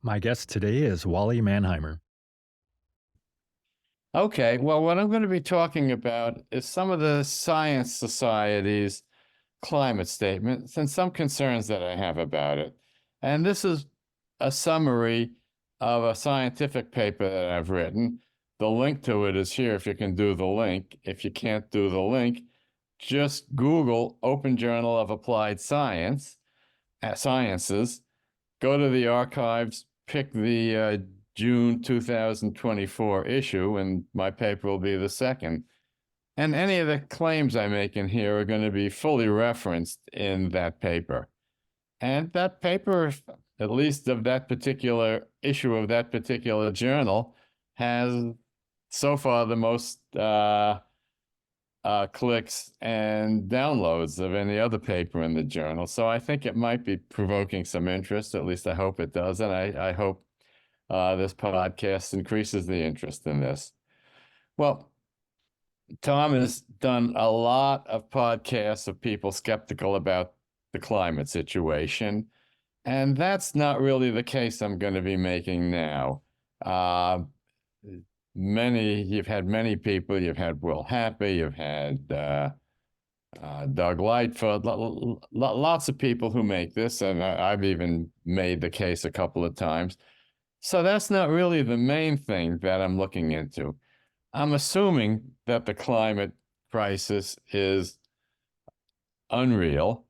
My guest today is Wally Manheimer. Okay, well, what I'm going to be talking about is some of the Science Society's climate statements and some concerns that I have about it. And this is a summary of a scientific paper that I've written. The link to it is here if you can do the link. If you can't do the link, just Google Open Journal of Applied Sciences, go to the archives, pick the June 2024 issue, and my paper will be the second. And any of the claims I make in here are going to be fully referenced in that paper. And that paper, at least of that particular issue of that particular journal, has so far the most clicks and downloads of any other paper in the journal. So I think it might be provoking some interest. At least I hope it does. And I hope this podcast increases the interest in this. Well, Tom has done a lot of podcasts of people skeptical about the climate situation. And that's not really the case I'm going to be making now. You've had many people, you've had Will Happy, you've had Doug Lightfoot, lots of people who make this, and I've even made the case a couple of times. So that's not really the main thing that I'm looking into. I'm assuming that the climate crisis is unreal.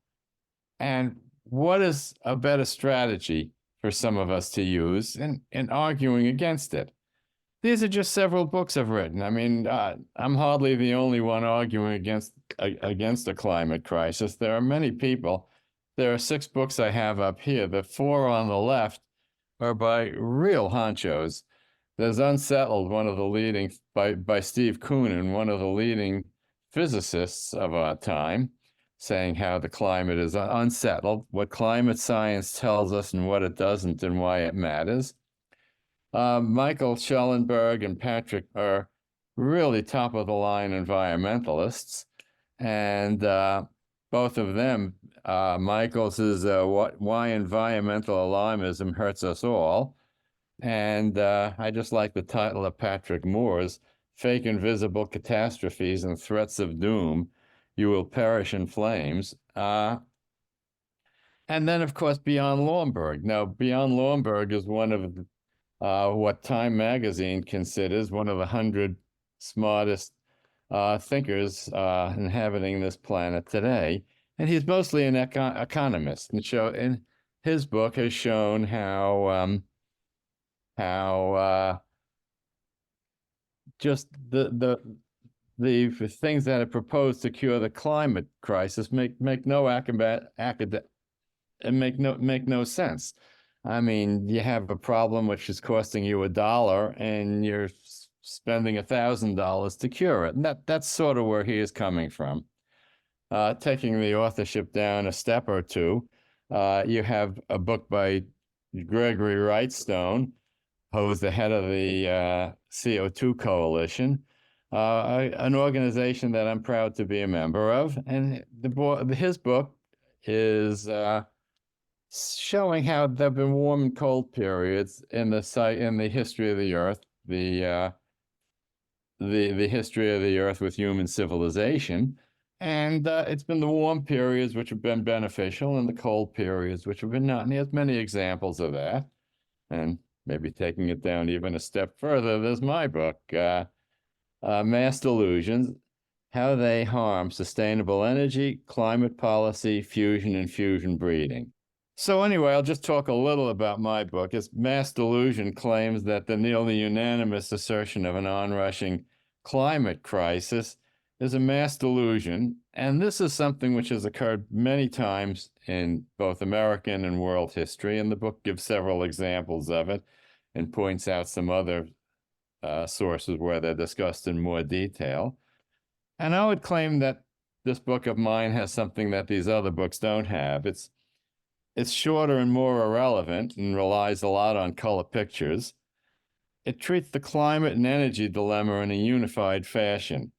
And what is a better strategy for some of us to use in arguing against it? These are just several books I've written. I mean, I'm hardly the only one arguing against the climate crisis. There are many people. There are 6 books I have up here. The 4 on the left are by real honchos. There's Unsettled, one of the leading, by Steve Koonin, one of the leading physicists of our time, saying how the climate is unsettled, what climate science tells us and what it doesn't, and why it matters. Michael Schellenberg and Patrick are really top-of-the-line environmentalists, and both of them, Michael's is Why Environmental Alarmism Hurts Us All, and I just like the title of Patrick Moore's, Fake Invisible Catastrophes and Threats of Doom, You Will Perish in Flames. And then, of course, Beyond Lomborg. Now, Beyond Lomborg is one of what Time magazine considers one of the 100 smartest thinkers inhabiting this planet today. And he's mostly an economist. And his book has shown how just the things that are proposed to cure the climate crisis make no sense. I mean, you have a problem which is costing you $1 and you're spending $1,000 to cure it. And that's sort of where he is coming from. Taking the authorship down a step or two, you have a book by Gregory Wrightstone, who's the head of the CO2 Coalition, an organization that I'm proud to be a member of. And his book is showing how there have been warm and cold periods in the history of the Earth, the history of the Earth with human civilization. And it's been the warm periods which have been beneficial and the cold periods which have been not. And he has many examples of that. And maybe taking it down even a step further, there's my book, Mass Delusions, How They Harm Sustainable Energy, Climate Policy, Fusion, and Fusion Breeding. So anyway, I'll just talk a little about my book. It's Mass Delusion claims that the nearly unanimous assertion of an onrushing climate crisis is a mass delusion, and this is something which has occurred many times in both American and world history, and the book gives several examples of it and points out some other sources where they're discussed in more detail. And I would claim that this book of mine has something that these other books don't have. It's shorter and more irrelevant and relies a lot on color pictures. It treats the climate and energy dilemma in a unified fashion,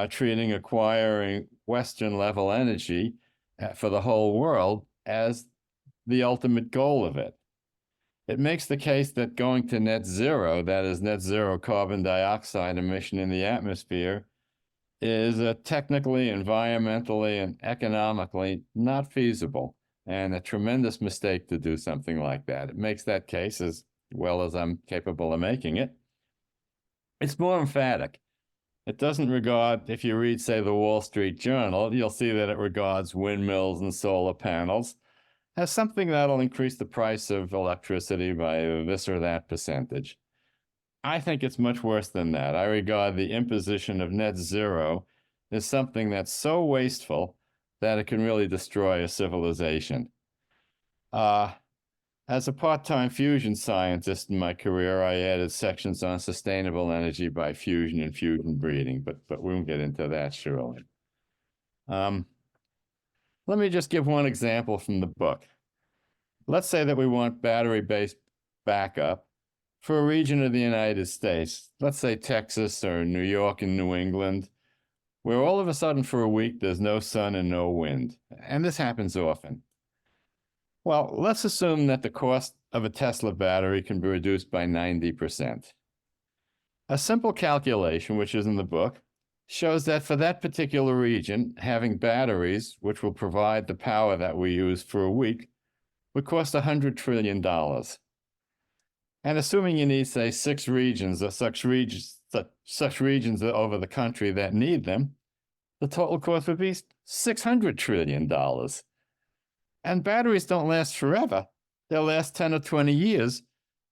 treating acquiring Western-level energy for the whole world as the ultimate goal of it. It makes the case that going to net zero, that is net zero carbon dioxide emission in the atmosphere, is technically, environmentally, and economically not feasible, and a tremendous mistake to do something like that. It makes that case as well as I'm capable of making it. It's more emphatic. It doesn't regard, if you read, say, the Wall Street Journal, you'll see that it regards windmills and solar panels as something that'll increase the price of electricity by this or that percentage. I think it's much worse than that. I regard the imposition of net zero as something that's so wasteful that it can really destroy a civilization. As a part-time fusion scientist in my career, I added sections on sustainable energy by fusion and fusion breeding, but we won't get into that surely. Let me just give one example from the book. Let's say that we want battery-based backup for a region of the United States, let's say Texas or New York and New England, where all of a sudden for a week there's no sun and no wind. And this happens often. Well, let's assume that the cost of a Tesla battery can be reduced by 90%. A simple calculation, which is in the book, shows that for that particular region, having batteries, which will provide the power that we use for a week, would cost $100 trillion. And assuming you need, say, 6 regions or such regions over the country that need them, the total cost would be $600 trillion. And batteries don't last forever. They'll last 10 or 20 years.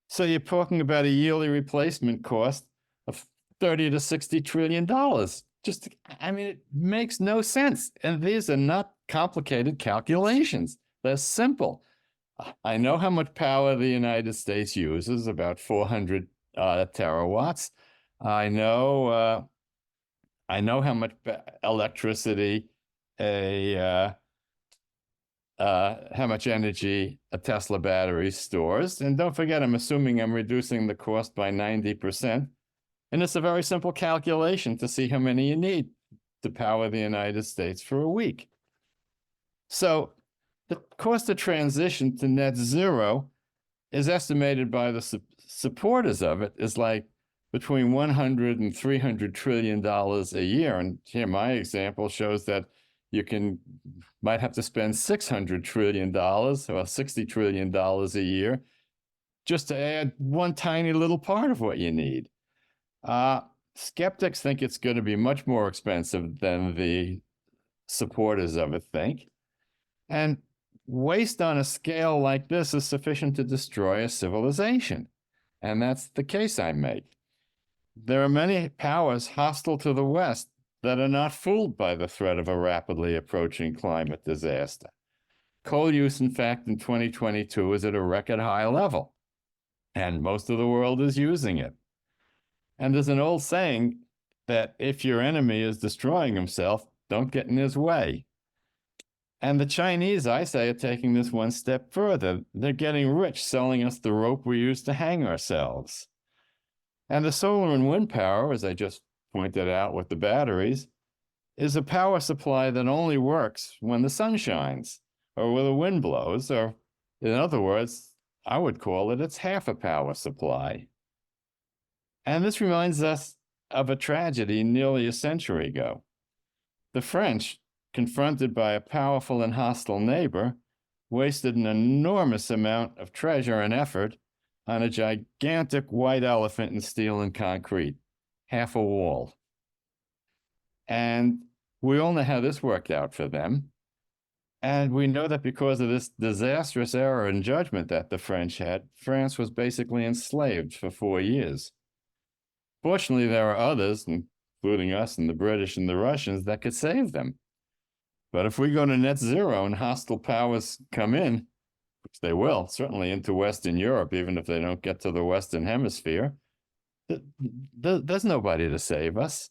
So you're talking about a yearly replacement cost of $30 to $60 trillion. I mean, it makes no sense. And these are not complicated calculations. They're simple. I know how much power the United States uses, about 400 terawatts. I know how much electricity how much energy a Tesla battery stores. And don't forget, I'm assuming I'm reducing the cost by 90%. And it's a very simple calculation to see how many you need to power the United States for a week. So the cost of transition to net zero is estimated by the supporters of it is like between $100 and $300 trillion a year. And here my example shows that you might have to spend $600 trillion or $60 trillion a year just to add one tiny little part of what you need. Skeptics think it's going to be much more expensive than the supporters of it think. And waste on a scale like this is sufficient to destroy a civilization. And that's the case I make. There are many powers hostile to the West that are not fooled by the threat of a rapidly approaching climate disaster. Coal use, in fact, in 2022 is at a record high level, and most of the world is using it. And there's an old saying that if your enemy is destroying himself, don't get in his way. And the Chinese, I say, are taking this one step further. They're getting rich selling us the rope we use to hang ourselves. And the solar and wind power, as I just pointed out with the batteries, is a power supply that only works when the sun shines or when the wind blows, or in other words, I would call it its half a power supply. And this reminds us of a tragedy nearly a century ago. The French, confronted by a powerful and hostile neighbor, wasted an enormous amount of treasure and effort on a gigantic white elephant in steel and concrete, half a wall. And we all know how this worked out for them. And we know that because of this disastrous error in judgment that the French had, France was basically enslaved for 4 years. Fortunately, there are others, including us and the British and the Russians, that could save them. But if we go to net zero and hostile powers come in, which they will, certainly into Western Europe, even if they don't get to the Western Hemisphere, there's nobody to save us.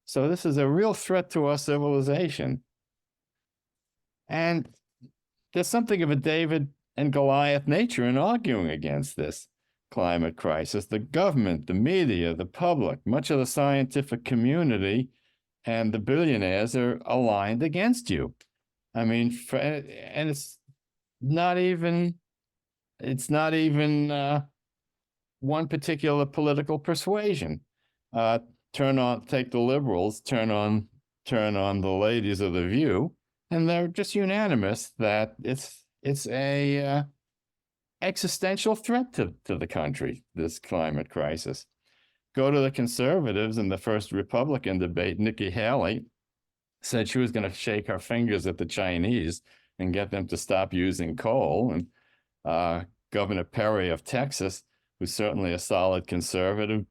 So this is a real threat to our civilization. And there's something of a David and Goliath nature in arguing against this climate crisis. The government, the media, the public, much of the scientific community, and the billionaires are aligned against you. I mean, and it's not even It's not even one particular political persuasion. Take the liberals, turn on the ladies of the View, and they're just unanimous that it's a existential threat to the country, this climate crisis. Go to the conservatives in the first Republican debate. Nikki Haley said she was going to shake her fingers at the Chinese and get them to stop using coal. And Governor Perry of Texas, who's certainly a solid conservative,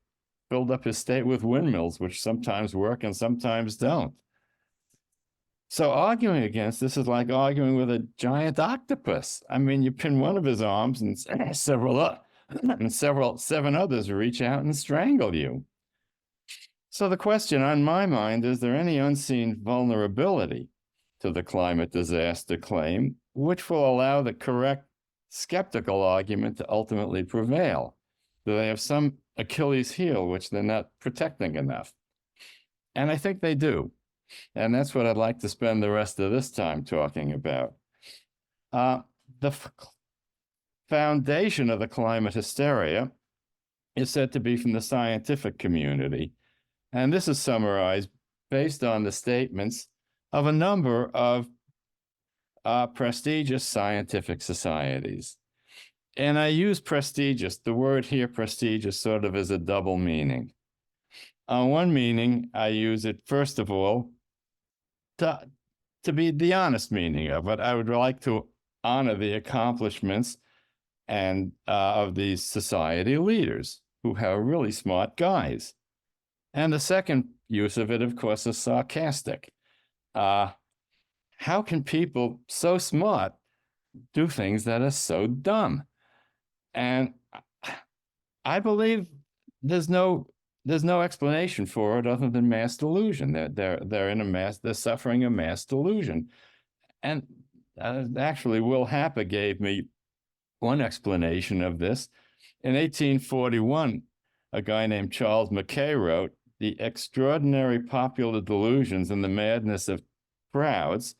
filled up his state with windmills, which sometimes work and sometimes don't. So arguing against this is like arguing with a giant octopus. I mean, you pin one of his arms and seven others reach out and strangle you. So the question on my mind, is there any unseen vulnerability to the climate disaster claim, which will allow the correct skeptical argument to ultimately prevail? Do they have some Achilles heel which they're not protecting enough? And I think they do. And that's what I'd like to spend the rest of this time talking about. The foundation of the climate hysteria is said to be from the scientific community. And this is summarized based on the statements of a number of prestigious scientific societies. And I use prestigious, the word here, prestigious, sort of as a double meaning. On one meaning, I use it, first of all, to be the honest meaning of it. I would like to honor the accomplishments and of these society leaders who are really smart guys. And the second use of it, of course, is sarcastic. How can people so smart do things that are so dumb? And I believe there's no explanation for it other than mass delusion. They're suffering a mass delusion. And actually, Will Happer gave me one explanation of this. In 1841, a guy named Charles Mackay wrote, "The extraordinary popular delusions and the madness of crowds."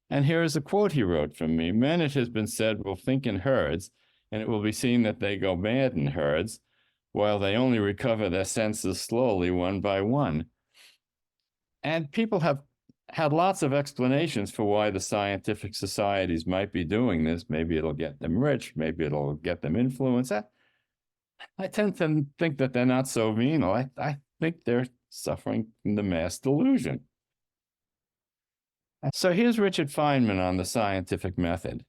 And here is a quote he wrote from me: "Men, it has been said, will think in herds, and it will be seen that they go mad in herds, while they only recover their senses slowly, one by one." And people have had lots of explanations for why the scientific societies might be doing this. Maybe it'll get them rich. Maybe it'll get them influence. I tend to think that they're not so venal. I think they're suffering from the mass delusion. So here's Richard Feynman on the scientific method.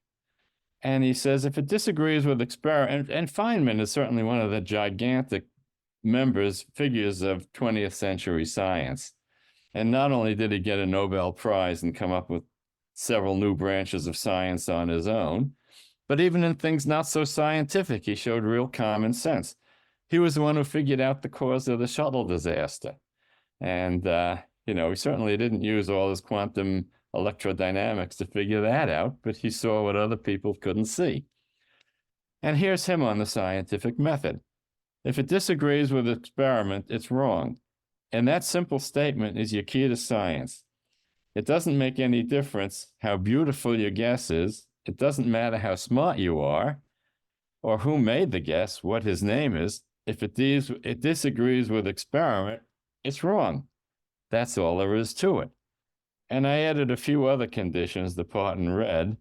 And he says, if it disagrees with experiment, and Feynman is certainly one of the gigantic figures of 20th century science. And not only did he get a Nobel Prize and come up with several new branches of science on his own, but even in things not so scientific, he showed real common sense. He was the one who figured out the cause of the shuttle disaster. And, he certainly didn't use all his quantum electrodynamics to figure that out, but he saw what other people couldn't see. And here's him on the scientific method. If it disagrees with experiment, it's wrong. And that simple statement is your key to science. It doesn't make any difference how beautiful your guess is. It doesn't matter how smart you are, or who made the guess, what his name is. If it disagrees with experiment, it's wrong. That's all there is to it. And I added a few other conditions, the part in red,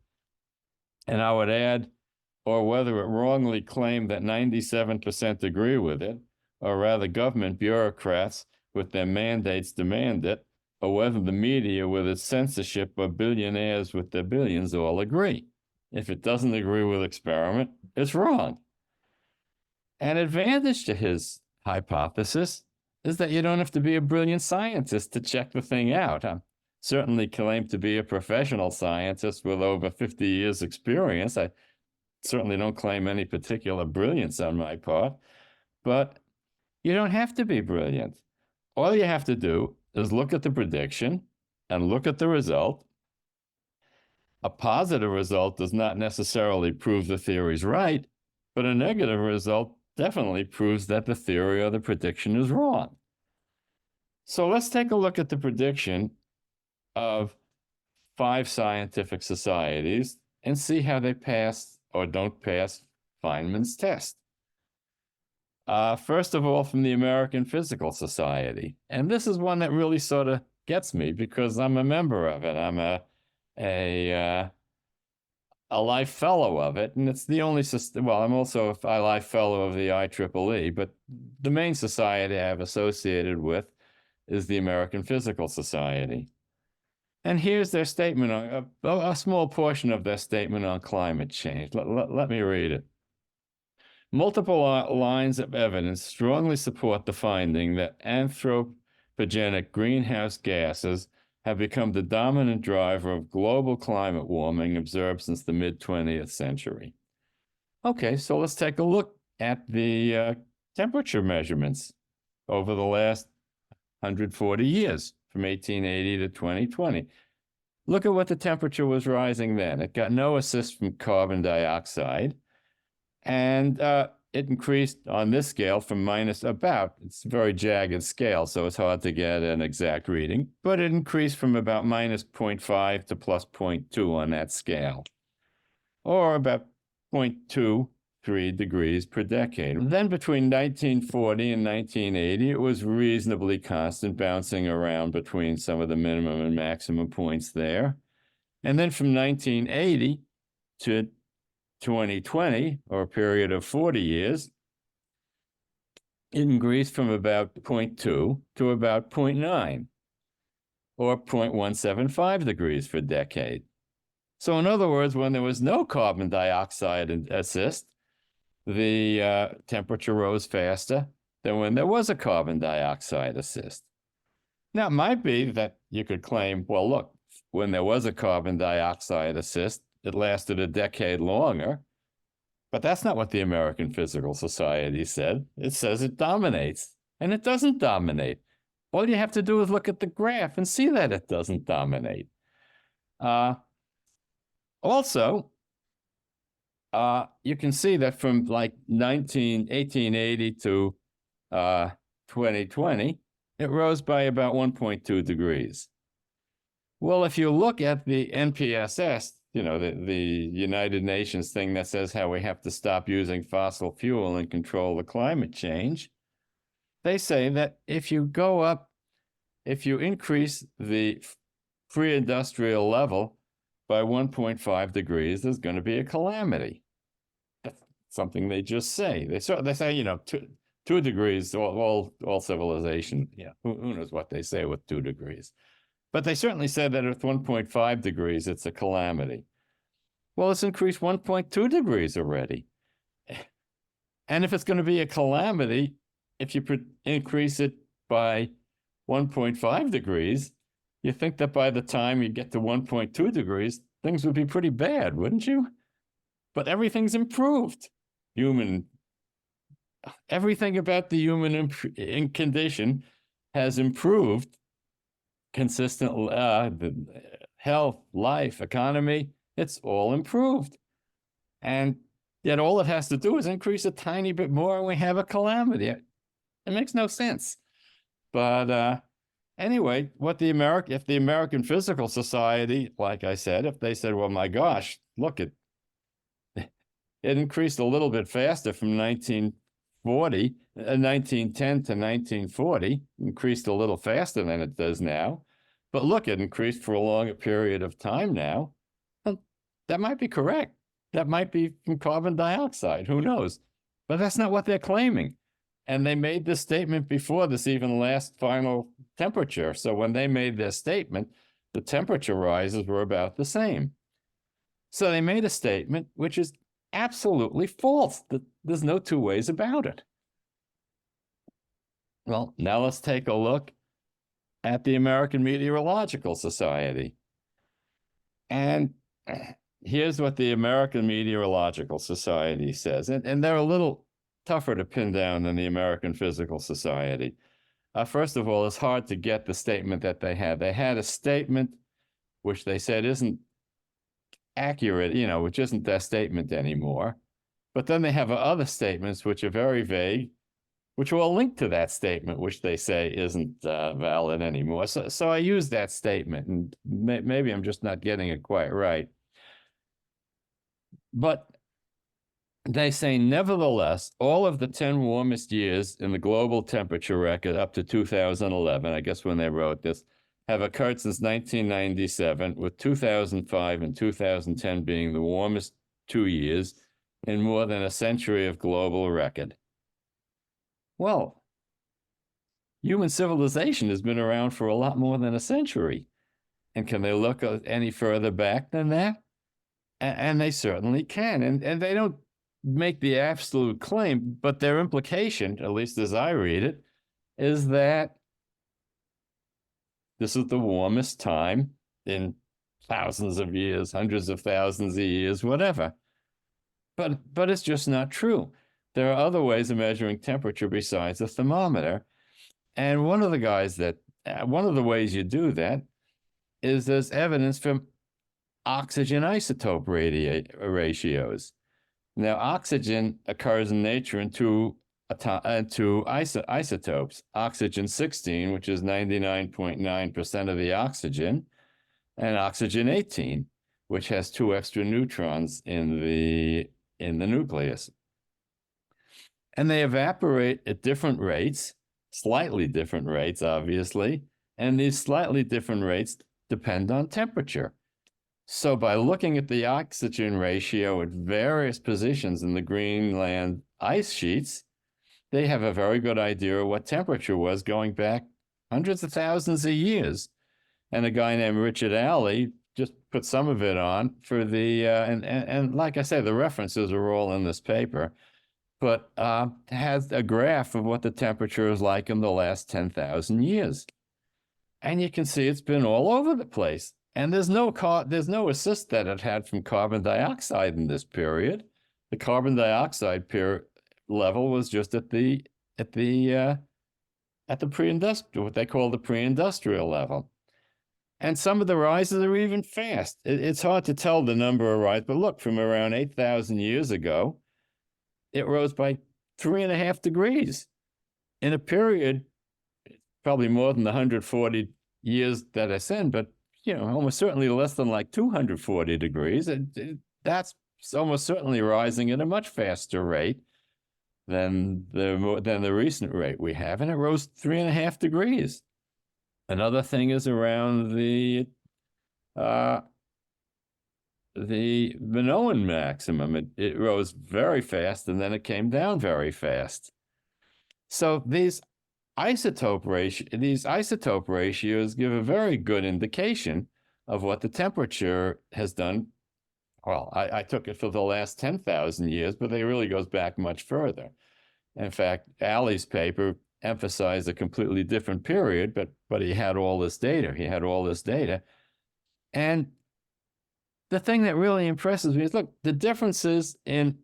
and I would add, or whether it wrongly claimed that 97% agree with it, or rather government bureaucrats with their mandates demand it, or whether the media with its censorship or billionaires with their billions all agree. If it doesn't agree with experiment, it's wrong. An advantage to his hypothesis is that you don't have to be a brilliant scientist to check the thing out. I certainly claim to be a professional scientist with over 50 years experience. I certainly don't claim any particular brilliance on my part, but you don't have to be brilliant. All you have to do is look at the prediction and look at the result. A positive result does not necessarily prove the theory's right, but a negative result definitely proves that the theory or the prediction is wrong. So let's take a look at the prediction of 5 scientific societies and see how they pass or don't pass Feynman's test. First of all, from the American Physical Society. And this is one that really sort of gets me because I'm a member of it. I'm a life fellow of it, and it's the only system. Well, I'm also a life fellow of the IEEE, but the main society I have associated with is the American Physical Society. And here's their statement on a small portion of their statement on climate change. Let me read it. Multiple lines of evidence strongly support the finding that anthropogenic greenhouse gases have become the dominant driver of global climate warming observed since the mid-20th century. Okay, so let's take a look at the temperature measurements over the last 140 years, from 1880 to 2020. Look at what the temperature was rising then. It got no assist from carbon dioxide, and it increased on this scale from it's a very jagged scale, so it's hard to get an exact reading, but it increased from about minus 0.5 to plus 0.2 on that scale, or about 0.23 degrees per decade. Then between 1940 and 1980, it was reasonably constant, bouncing around between some of the minimum and maximum points there. And then from 1980 to 2020, or a period of 40 years, it increased from about 0.2 to about 0.9, or 0.175 degrees per decade. So in other words, when there was no carbon dioxide assist, the temperature rose faster than when there was a carbon dioxide assist. Now, it might be that you could claim, well, look, when there was a carbon dioxide assist, it lasted a decade longer. But that's not what the American Physical Society said. It says it dominates, and it doesn't dominate. All you have to do is look at the graph and see that it doesn't dominate. Also, you can see that from like 1880 to 2020, it rose by about 1.2 degrees. Well, if you look at the NPSS, the United Nations thing that says how we have to stop using fossil fuel and control the climate change, they say that if you increase the pre-industrial level by 1.5 degrees, there's going to be a calamity. That's something they just say. They say, 2 degrees, all civilization, who knows what they say with 2 degrees. But they certainly said that at 1.5 degrees, it's a calamity. Well, it's increased 1.2 degrees already. And if it's going to be a calamity, if you increase it by 1.5 degrees, you think that by the time you get to 1.2 degrees, things would be pretty bad, wouldn't you? But everything's improved. Everything about the human condition has improved consistently. The health, life, economy, it's all improved. And yet all it has to do is increase a tiny bit more and we have a calamity. It makes no sense. But anyway, if the American Physical Society, like I said, if they said, well, my gosh, look, it increased a little bit faster from 1910 to 1940, increased a little faster than it does now. But look, it increased for a longer period of time now. Well, that might be correct. That might be from carbon dioxide. Who knows? But that's not what they're claiming. And they made this statement before this even last final temperature. So when they made their statement, the temperature rises were about the same. So they made a statement which is absolutely false. There's no two ways about it. Well, now let's take a look at the American Meteorological Society. And here's what the American Meteorological Society says. And they're a little tougher to pin down than the American Physical Society. First of all, it's hard to get the statement that they had. They had a statement which they said isn't accurate, which isn't their statement anymore. But then they have other statements which are very vague, which will link to that statement, which they say isn't valid anymore. So I use that statement, and maybe I'm just not getting it quite right. But they say, nevertheless, all of the 10 warmest years in the global temperature record up to 2011, I guess when they wrote this, have occurred since 1997, with 2005 and 2010 being the warmest 2 years in more than a century of global record. Well, human civilization has been around for a lot more than a century. And can they look any further back than that? And they certainly can. And they don't make the absolute claim, but their implication, at least as I read it, is that this is the warmest time in thousands of years, hundreds of thousands of years, whatever. But it's just not true. There are other ways of measuring temperature besides a thermometer. And one of the ways you do that is there's evidence from oxygen isotope ratios. Now, oxygen occurs in nature in two isotopes, oxygen 16, which is 99.9% of the oxygen, and oxygen 18, which has 2 extra neutrons in the nucleus. And they evaporate at different rates, slightly different rates, obviously, and these slightly different rates depend on temperature. So by looking at the oxygen ratio at various positions in the Greenland ice sheets, they have a very good idea of what temperature was going back hundreds of thousands of years. And a guy named Richard Alley just put some of it on for the, and like I say, the references are all in this paper, but has a graph of what the temperature is like in the last 10,000 years. And you can see it's been all over the place. And there's no assist that it had from carbon dioxide in this period. The carbon dioxide level was just at the pre-industrial, what they call the pre-industrial level. And some of the rises are even fast. It's hard to tell the number of rises, but look, from around 8,000 years ago, it rose by 3.5 degrees in a period, probably more than the 140 years that I said, but almost certainly less than like 240 degrees. That's almost certainly rising at a much faster rate than the recent rate we have, and it rose 3.5 degrees. Another thing is around the Minoan maximum. It rose very fast, and then it came down very fast. So these isotope ratios give a very good indication of what the temperature has done. Well, I took it for the last 10,000 years, but it really goes back much further. In fact, Alley's paper emphasized a completely different period, but he had all this data. And the thing that really impresses me is, look, the differences in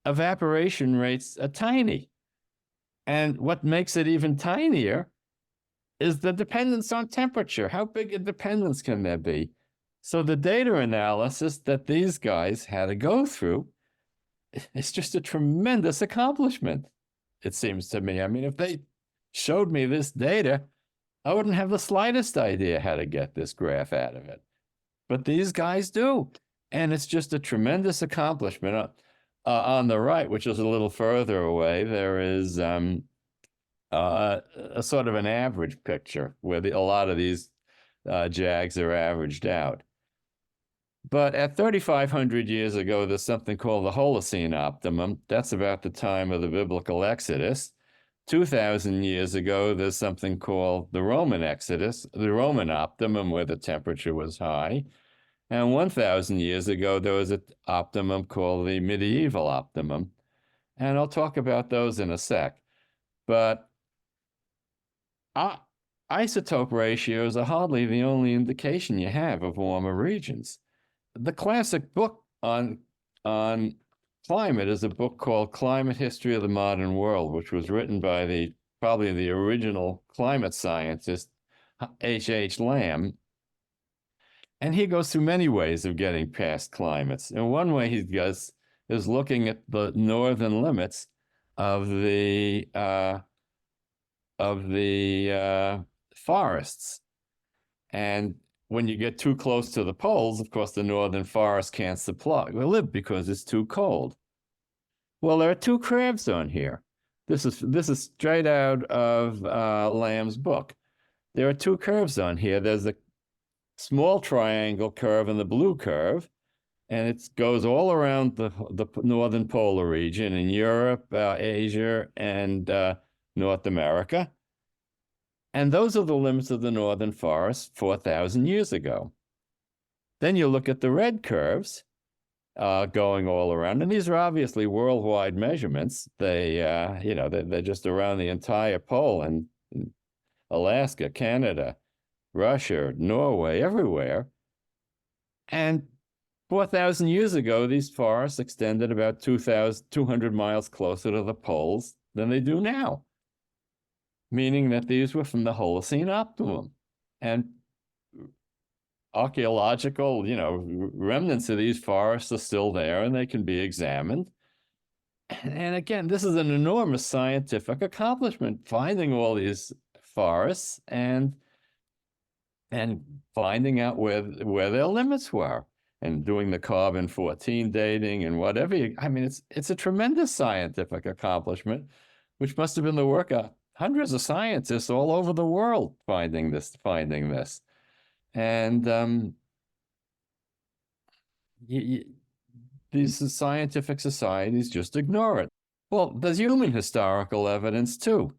evaporation rates are tiny. And what makes it even tinier is the dependence on temperature. How big a dependence can there be? So the data analysis that these guys had to go through is just a tremendous accomplishment, it seems to me. I mean, if they showed me this data, I wouldn't have the slightest idea how to get this graph out of it. But these guys do. And it's just a tremendous accomplishment. On the right, which is a little further away, there is a sort of an average picture where a lot of these JAGs are averaged out. But at 3,500 years ago, there's something called the Holocene optimum. That's about the time of the biblical Exodus. 2,000 years ago, there's something called the Roman Exodus, the Roman optimum, where the temperature was high. And 1,000 years ago, there was an optimum called the medieval optimum. And I'll talk about those in a sec. But isotope ratios are hardly the only indication you have of warmer regions. The classic book on climate is a book called Climate History of the Modern World, which was written by probably the original climate scientist, H.H. Lamb. And he goes through many ways of getting past climates. And one way he does is looking at the northern limits of the forests. And when you get too close to the poles, of course, the northern forest can't live because it's too cold. Well, there are two curves on here. This is straight out of Lamb's book. There are two curves on here. There's a small triangle curve and the blue curve, and it goes all around the northern polar region in Europe, Asia, and North America. And those are the limits of the northern forest 4,000 years ago. Then you look at the red curves going all around, and these are obviously worldwide measurements. They're just around the entire pole, and Alaska, Canada, Russia, Norway, everywhere. And 4,000 years ago, these forests extended about 200 miles closer to the poles than they do now, meaning that these were from the Holocene optimum. And archaeological, remnants of these forests are still there and they can be examined. And again, this is an enormous scientific accomplishment, finding all these forests and finding out where their limits were and doing the carbon-14 dating and whatever. It's a tremendous scientific accomplishment, which must have been the work of hundreds of scientists all over the world finding this. And these scientific societies just ignore it. Well, there's human historical evidence too.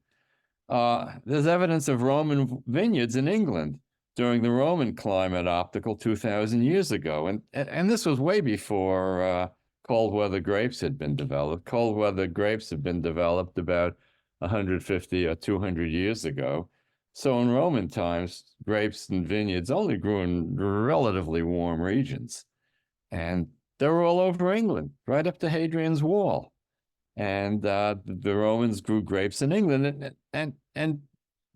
There's evidence of Roman vineyards in England during the Roman climate optical 2,000 years ago. And this was way before cold weather grapes had been developed. Cold weather grapes have been developed about 150 or 200 years ago. So in Roman times, grapes and vineyards only grew in relatively warm regions. And they were all over England, right up to Hadrian's Wall. And the Romans grew grapes in England. And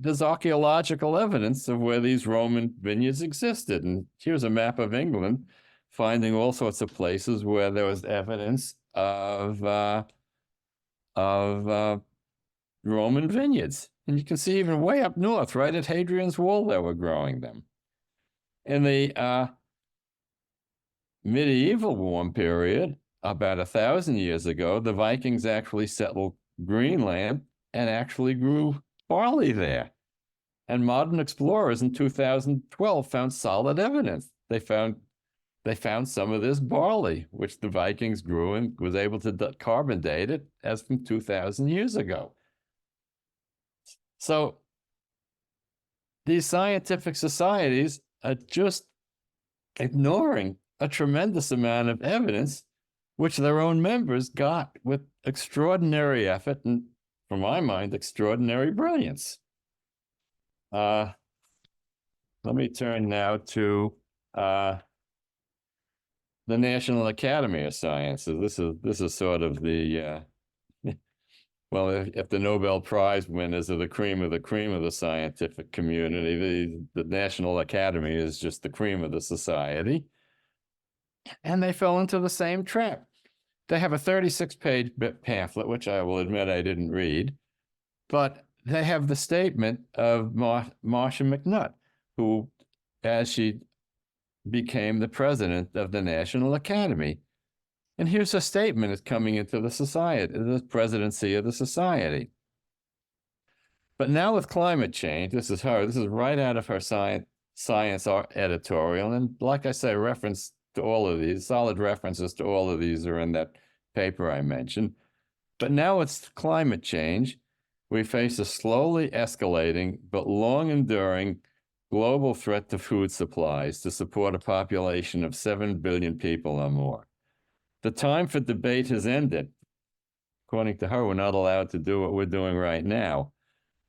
there's archaeological evidence of where these Roman vineyards existed. And here's a map of England, finding all sorts of places where there was evidence of Roman vineyards. And you can see even way up north, right at Hadrian's Wall, they were growing them. In the medieval warm period, about 1,000 years ago, the Vikings actually settled Greenland and actually grew barley there. And modern explorers in 2012 found solid evidence. They found some of this barley, which the Vikings grew and was able to carbon date it as from 2,000 years ago. So these scientific societies are just ignoring a tremendous amount of evidence, which their own members got with extraordinary effort and, from my mind, extraordinary brilliance. Let me turn now to the National Academy of Sciences. This is sort of the well, if the Nobel Prize winners are the cream of the scientific community, the National Academy is just the cream of the society. And they fell into the same trap. They have a 36-page pamphlet, which I will admit I didn't read, but they have the statement of Marcia McNutt, who, as she became the president of the National Academy. And here's her statement is coming into the society, the presidency of the society. But now with climate change, this is right out of her science editorial. And like I say, reference to all of these, solid references to all of these are in that paper I mentioned. But now it's climate change. We face a slowly escalating but long enduring global threat to food supplies to support a population of 7 billion people or more. The time for debate has ended. According to her, we're not allowed to do what we're doing right now.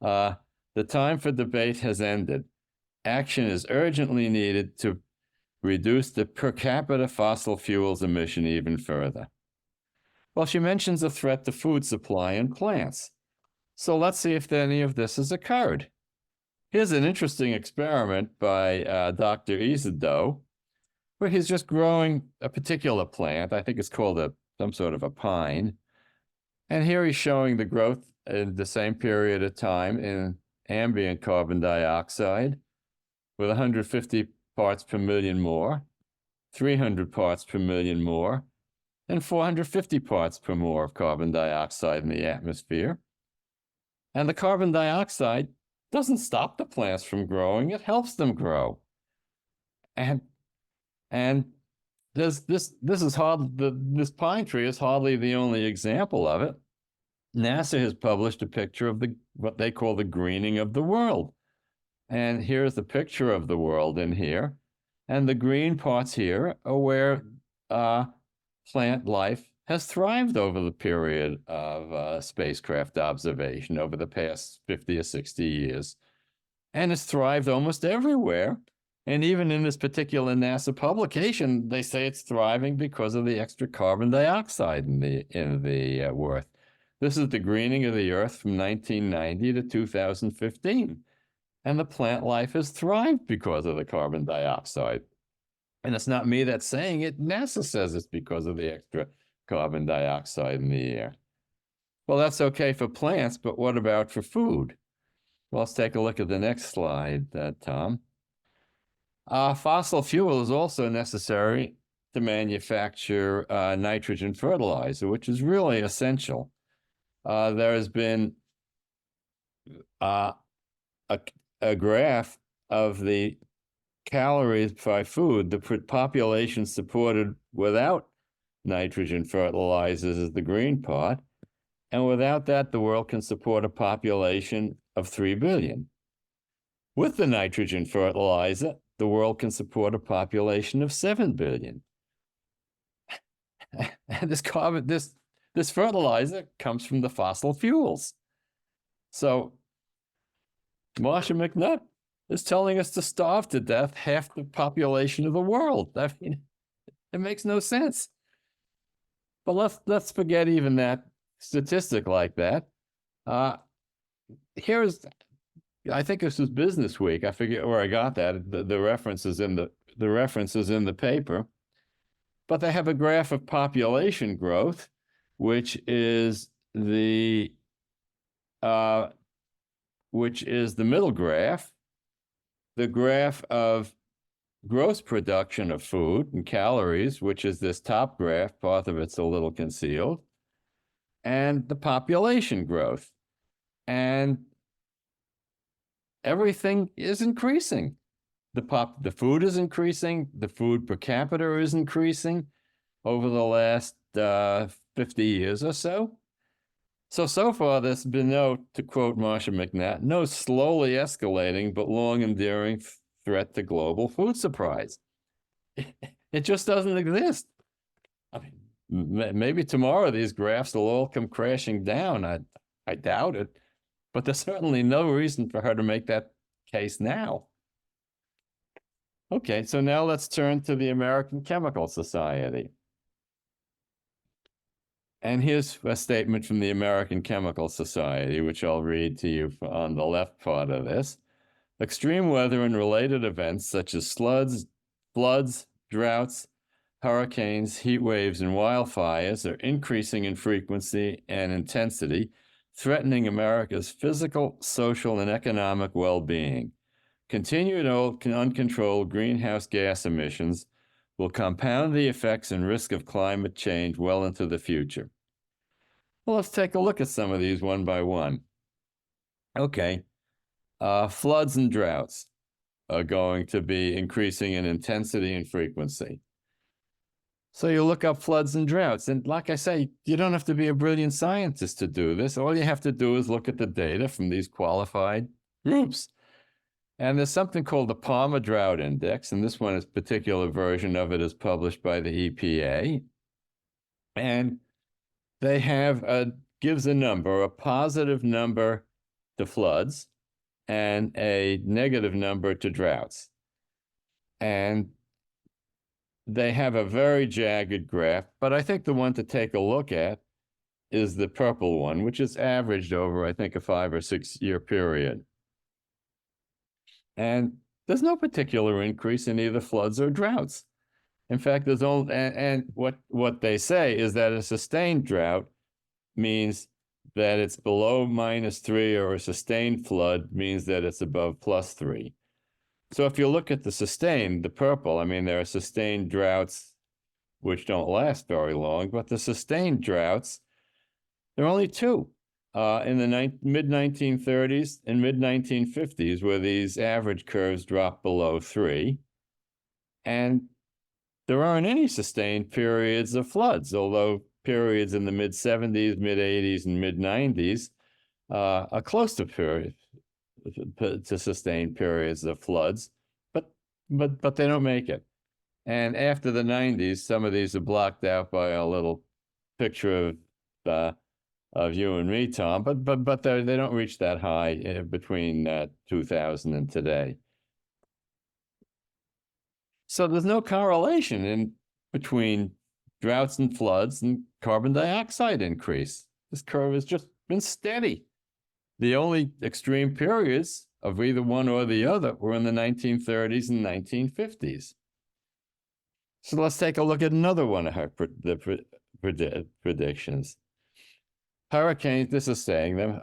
The time for debate has ended. Action is urgently needed to reduce the per capita fossil fuels emission even further. Well, she mentions a threat to food supply and plants. So let's see if any of this has occurred. Here's an interesting experiment by Dr. Isidore, where he's just growing a particular plant. I think it's called some sort of a pine. And here he's showing the growth in the same period of time in ambient carbon dioxide with 150 parts per million more, 300 parts per million more, and 450 parts per more of carbon dioxide in the atmosphere. And the carbon dioxide doesn't stop the plants from growing, it helps them grow. And this pine tree is hardly the only example of it. NASA has published a picture of what they call the greening of the world. And here's the picture of the world in here. And the green parts here are where plant life has thrived over the period of spacecraft observation over the past 50 or 60 years. And it's thrived almost everywhere. And even in this particular NASA publication, they say it's thriving because of the extra carbon dioxide in the earth. This is the greening of the earth from 1990 to 2015. And the plant life has thrived because of the carbon dioxide. And it's not me that's saying it. NASA says it's because of the extra carbon dioxide in the air. Well, that's okay for plants, but what about for food? Well, let's take a look at the next slide, Tom. Fossil fuel is also necessary to manufacture nitrogen fertilizer, which is really essential. There has been a graph of the calories by food. The population supported without nitrogen fertilizers is the green part. And without that, the world can support a population of 3 billion. With the nitrogen fertilizer, the world can support a population of 7 billion. And this fertilizer comes from the fossil fuels. So Marcia McNutt is telling us to starve to death half the population of the world. I mean, it makes no sense. But let's forget even that statistic like that. I think this was Business Week. I forget where I got that. The references in the paper. But they have a graph of population growth, which is the middle graph. The graph of gross production of food and calories, which is this top graph, part of it's a little concealed, and the population growth. And everything is increasing. The food is increasing. The food per capita is increasing over the last 50 years or so. So far, there's been no, to quote Marcia McNutt, no slowly escalating but long enduring threat to global food supplies. It just doesn't exist. I mean, maybe tomorrow these graphs will all come crashing down. I doubt it. But there's certainly no reason for her to make that case now. Okay, so now let's turn to the American Chemical Society. And here's a statement from the American Chemical Society, which I'll read to you on the left part of this. Extreme weather and related events such as floods, droughts, hurricanes, heat waves, and wildfires are increasing in frequency and intensity, threatening America's physical, social, and economic well-being. Continued uncontrolled greenhouse gas emissions will compound the effects and risk of climate change well into the future. Well, let's take a look at some of these one by one. Okay, floods and droughts are going to be increasing in intensity and frequency. So you look up floods and droughts, and like I say, you don't have to be a brilliant scientist to do this. All you have to do is look at the data from these qualified groups. And there's something called the Palmer Drought Index, and this one, is a particular version of it is published by the EPA. And they gives a number, a positive number to floods and a negative number to droughts. And they have a very jagged graph, but I think the one to take a look at is the purple one, which is averaged over, I think, a 5 or 6 year period. And there's no particular increase in either floods or droughts. In fact, there's only, and what they say is that a sustained drought means that it's below -3, or a sustained flood means that it's above +3. So if you look at the purple, I mean, there are sustained droughts which don't last very long, but the sustained droughts, there are only two in the mid-1930s and mid-1950s, where these average curves drop below 3. And there aren't any sustained periods of floods, although periods in the mid-70s, mid-80s, and mid-90s are close to sustained periods of floods, but they don't make it. And after the 90s, some of these are blocked out by a little picture of you and me, Tom, but they don't reach that high between 2000 and today. So there's no correlation between droughts and floods and carbon dioxide increase. This curve has just been steady. The only extreme periods of either one or the other were in the 1930s and 1950s. So let's take a look at another one of the predictions. Hurricanes, this is saying them,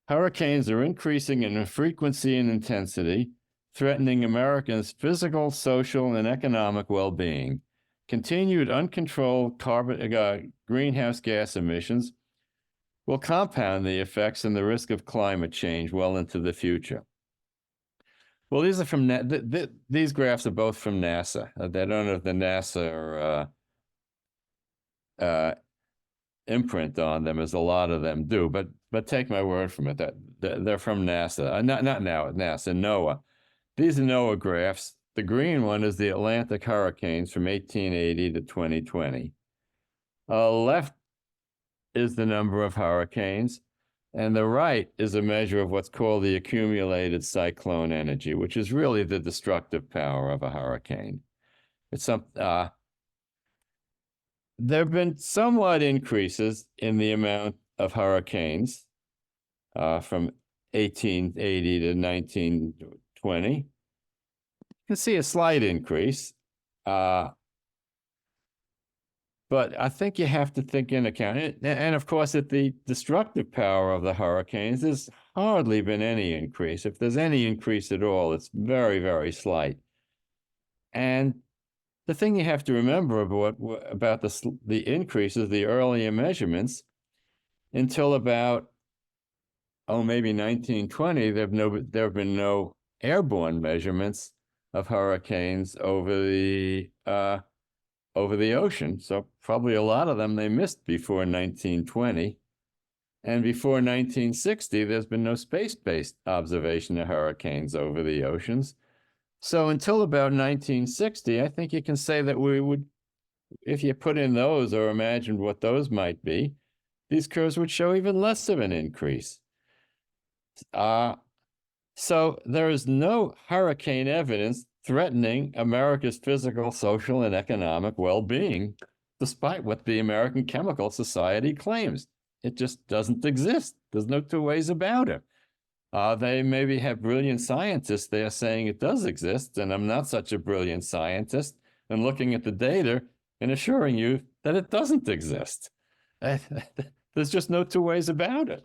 hurricanes are increasing in frequency and intensity, threatening Americans' physical, social, and economic well-being. Continued uncontrolled greenhouse gas emissions will compound the effects and the risk of climate change well into the future. Well, these are from these graphs are both from NASA. I don't know if the NASA imprint on them, as a lot of them do, but take my word from it that they're from NASA. Not now, NASA, NOAA. These are NOAA graphs. The green one is the Atlantic hurricanes from 1880 to 2020. Left is the number of hurricanes, and the right is a measure of what's called the accumulated cyclone energy, which is really the destructive power of a hurricane. It's there have been somewhat increases in the amount of hurricanes from 1880 to 1920. You can see a slight increase, but I think you have to think in account. And of course, at the destructive power of the hurricanes, there's hardly been any increase. If there's any increase at all, it's very, very slight. And the thing you have to remember about the increases, the earlier measurements, until about, maybe 1920, there have been no airborne measurements of hurricanes over the ocean. So probably a lot of them they missed before 1920. And before 1960, there's been no space-based observation of hurricanes over the oceans. So until about 1960, I think you can say that we would, if you put in those or imagined what those might be, these curves would show even less of an increase. So there is no hurricane evidence threatening America's physical, social, and economic well-being, despite what the American Chemical Society claims. It just doesn't exist. There's no two ways about it. They maybe have brilliant scientists there saying it does exist, and I'm not such a brilliant scientist, and looking at the data and assuring you that it doesn't exist. There's just no two ways about it.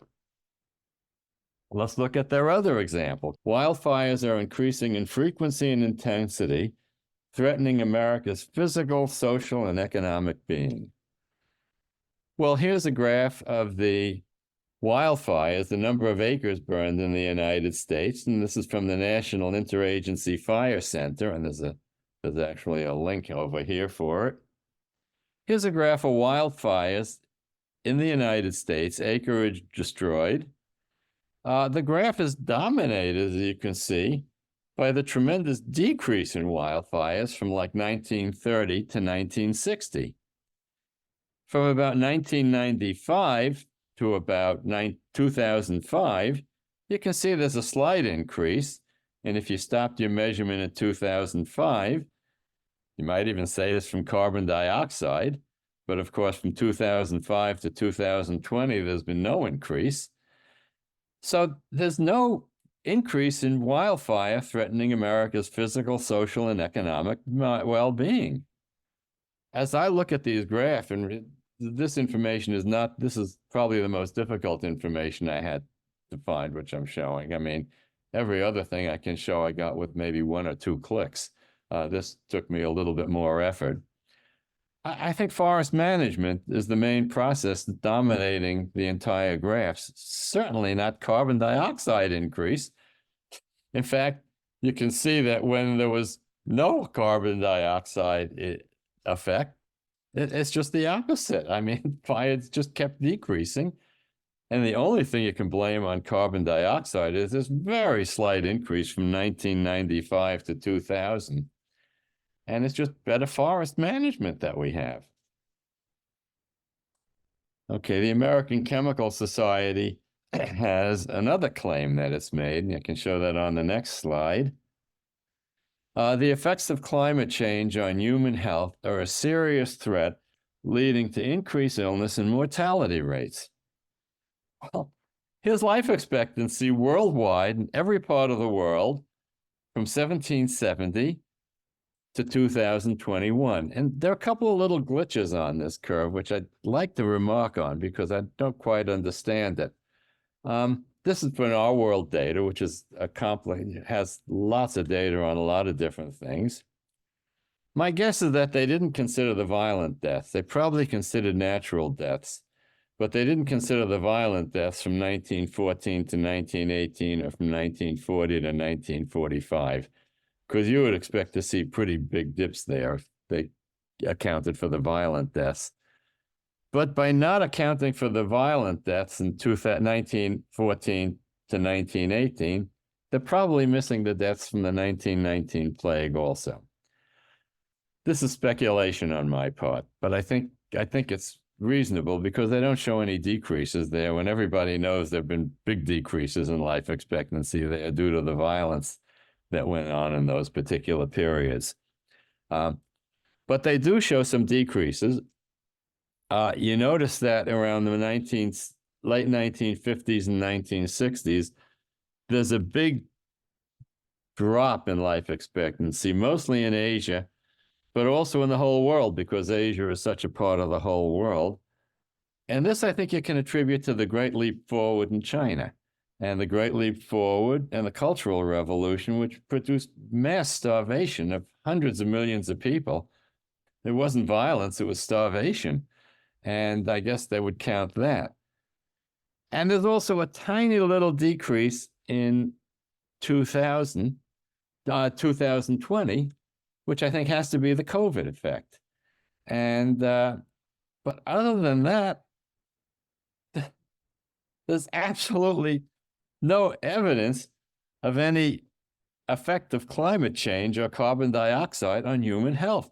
Let's look at their other example. Wildfires are increasing in frequency and intensity, threatening America's physical, social, and economic being. Well, here's a graph of the wildfires, the number of acres burned in the United States, and this is from the National Interagency Fire Center, and there's actually a link over here for it. Here's a graph of wildfires in the United States, acreage destroyed. The graph is dominated, as you can see, by the tremendous decrease in wildfires from like 1930 to 1960. From about 1995 to about 2005, you can see there's a slight increase. And if you stopped your measurement at 2005, you might even say it's from carbon dioxide. But of course, from 2005 to 2020, there's been no increase. So there's no increase in wildfire threatening America's physical, social, and economic well-being. As I look at these graphs, and this information is not, this is probably the most difficult information I had to find, which I'm showing. I mean, every other thing I can show I got with maybe 1 or 2 clicks. This took me a little bit more effort. I think forest management is the main process dominating the entire graphs. Certainly not carbon dioxide increase. In fact, you can see that when there was no carbon dioxide effect, it's just the opposite. I mean, fire just kept decreasing. And the only thing you can blame on carbon dioxide is this very slight increase from 1995 to 2000. And it's just better forest management that we have. Okay, the American Chemical Society has another claim that it's made, and I can show that on the next slide. The effects of climate change on human health are a serious threat, leading to increased illness and mortality rates. Well, here's life expectancy worldwide in every part of the world from 1770 to 2021. And there are a couple of little glitches on this curve, which I'd like to remark on because I don't quite understand it. This is from our world data, which is has lots of data on a lot of different things. My guess is that they didn't consider the violent deaths. They probably considered natural deaths, but they didn't consider the violent deaths from 1914 to 1918 or from 1940 to 1945, because you would expect to see pretty big dips there if they accounted for the violent deaths. But by not accounting for the violent deaths in 1914 to 1918, they're probably missing the deaths from the 1919 plague also. This is speculation on my part, but I think it's reasonable because they don't show any decreases there when everybody knows there have been big decreases in life expectancy there due to the violence that went on in those particular periods. But they do show some decreases. You notice that around the late 1950s and 1960s, there's a big drop in life expectancy, mostly in Asia, but also in the whole world because Asia is such a part of the whole world. And this, I think you can attribute to the Great Leap Forward in China and the Great Leap Forward and the Cultural Revolution, which produced mass starvation of hundreds of millions of people. It wasn't violence, it was starvation. And I guess they would count that. And there's also a tiny little decrease in 2020, which I think has to be the COVID effect. And, but other than that, there's absolutely no evidence of any effect of climate change or carbon dioxide on human health.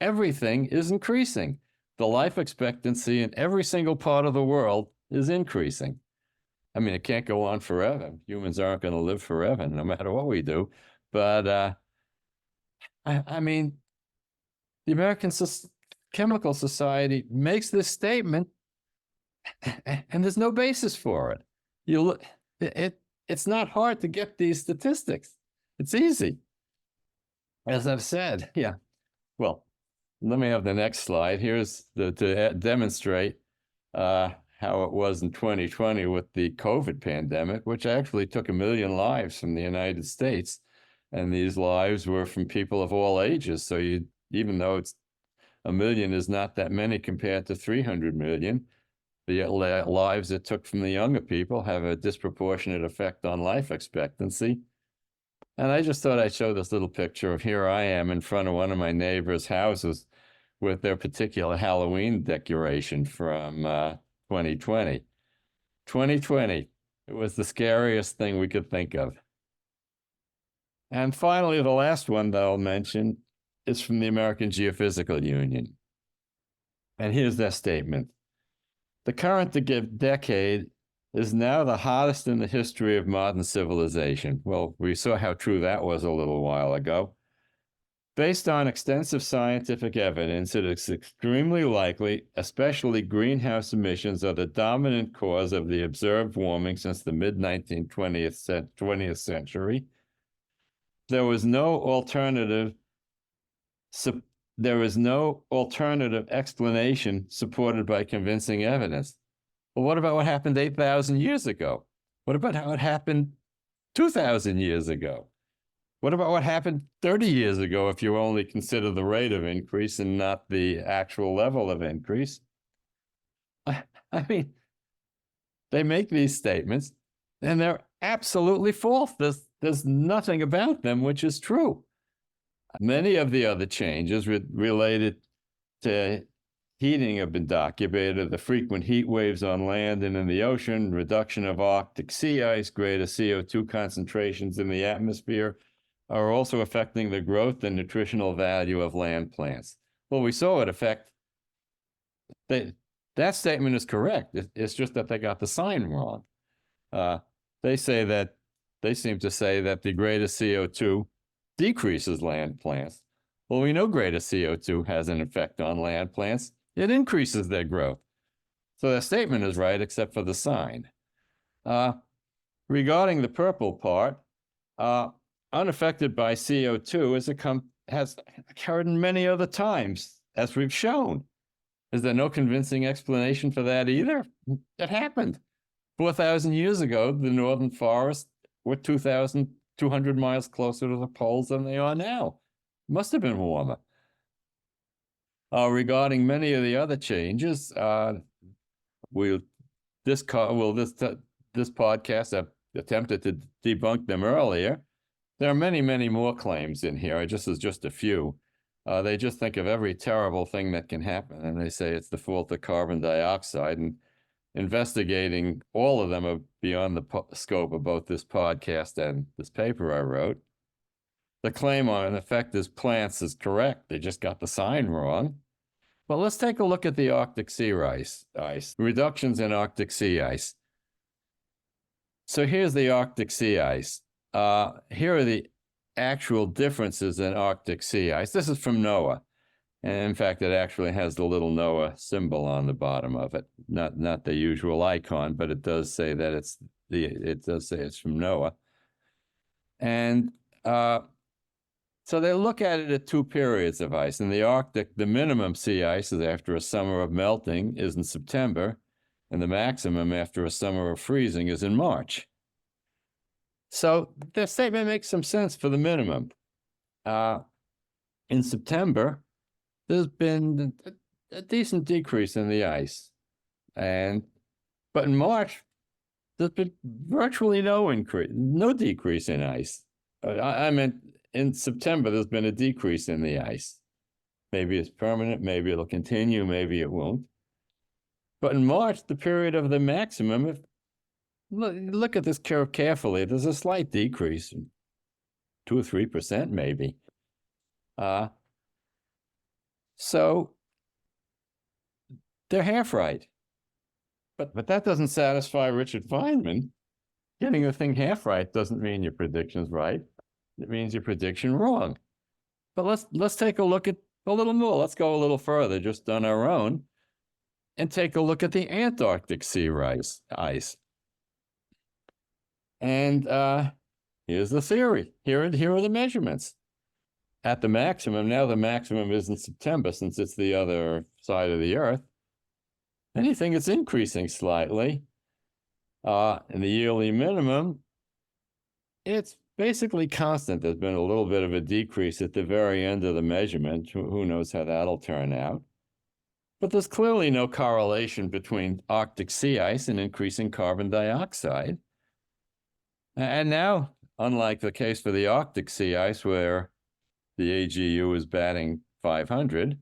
Everything is increasing. The life expectancy in every single part of the world is increasing. I mean, it can't go on forever. Humans aren't going to live forever, no matter what we do. But I mean, the American Chemical Society makes this statement, and there's no basis for it. You look, it's not hard to get these statistics. It's easy. As I've said, yeah. Well, let me have the next slide. Here's to demonstrate how it was in 2020 with the COVID pandemic, which actually took 1 million lives from the United States. And these lives were from people of all ages. So even though it's 1 million is not that many compared to 300 million, the lives it took from the younger people have a disproportionate effect on life expectancy. And I just thought I'd show this little picture of here I am in front of one of my neighbors' houses with their particular Halloween decoration from 2020. 2020, it was the scariest thing we could think of. And finally, the last one that I'll mention is from the American Geophysical Union. And here's their statement. The current decade is now the hottest in the history of modern civilization. Well, we saw how true that was a little while ago. Based on extensive scientific evidence, it is extremely likely, especially greenhouse emissions are the dominant cause of the observed warming since the mid-20th century. There is no alternative explanation supported by convincing evidence. Well, what about what happened 8,000 years ago? What about how it happened 2,000 years ago? What about what happened 30 years ago if you only consider the rate of increase and not the actual level of increase? I mean, they make these statements and they're absolutely false. There's nothing about them which is true. Many of the other changes related to heating have been documented. The frequent heat waves on land and in the ocean, reduction of Arctic sea ice, greater CO2 concentrations in the atmosphere are also affecting the growth and nutritional value of land plants. Well, we saw it affect. That statement is correct. It's just that they got the sign wrong. They seem to say that the greater CO2 decreases land plants. Well, we know greater CO2 has an effect on land plants. It increases their growth. So their statement is right, except for the sign. Regarding the purple part, unaffected by CO2 has occurred many other times, as we've shown. Is there no convincing explanation for that either? It happened. 4,000 years ago, the northern forests were 2,200 miles closer to the poles than they are now. It must have been warmer. Regarding many of the other changes, this podcast, I've attempted to debunk them earlier. There are many, many more claims in here. Just a few. They just think of every terrible thing that can happen, and they say it's the fault of carbon dioxide. And investigating all of them are beyond the scope of both this podcast and this paper I wrote. The claim on an effect as plants is correct. They just got the sign wrong. But let's take a look at the Arctic sea ice. Reductions in Arctic sea ice. So here's the Arctic sea ice. Here are the actual differences in Arctic sea ice. This is from NOAA. And in fact, it actually has the little NOAA symbol on the bottom of it. Not the usual icon, but it does say that it's from NOAA. And so they look at it at two periods of ice. In the Arctic, the minimum sea ice is after a summer of melting is in September, and the maximum after a summer of freezing is in March. So their statement makes some sense for the minimum. In September, there's been a decent decrease in the ice. But in March, there's been virtually no decrease in ice. I meant in September, there's been a decrease in the ice. Maybe it's permanent, maybe it'll continue, maybe it won't. But in March, the period of the maximum, look at this curve carefully, there's a slight decrease, 2 or 3% maybe. So they're half right. But that doesn't satisfy Richard Feynman. Getting the thing half right doesn't mean your prediction's right. It means your prediction wrong. But let's take a look at a little more. Let's go a little further, just on our own, and take a look at the Antarctic sea ice. And here's the theory. Here are the measurements. At the maximum, now the maximum is in September, since it's the other side of the Earth. Anything that's increasing slightly. In the yearly minimum, it's basically constant. There's been a little bit of a decrease at the very end of the measurement. Who knows how that'll turn out? But there's clearly no correlation between Arctic sea ice and increasing carbon dioxide. And now, unlike the case for the Arctic sea ice, where the AGU is batting 500,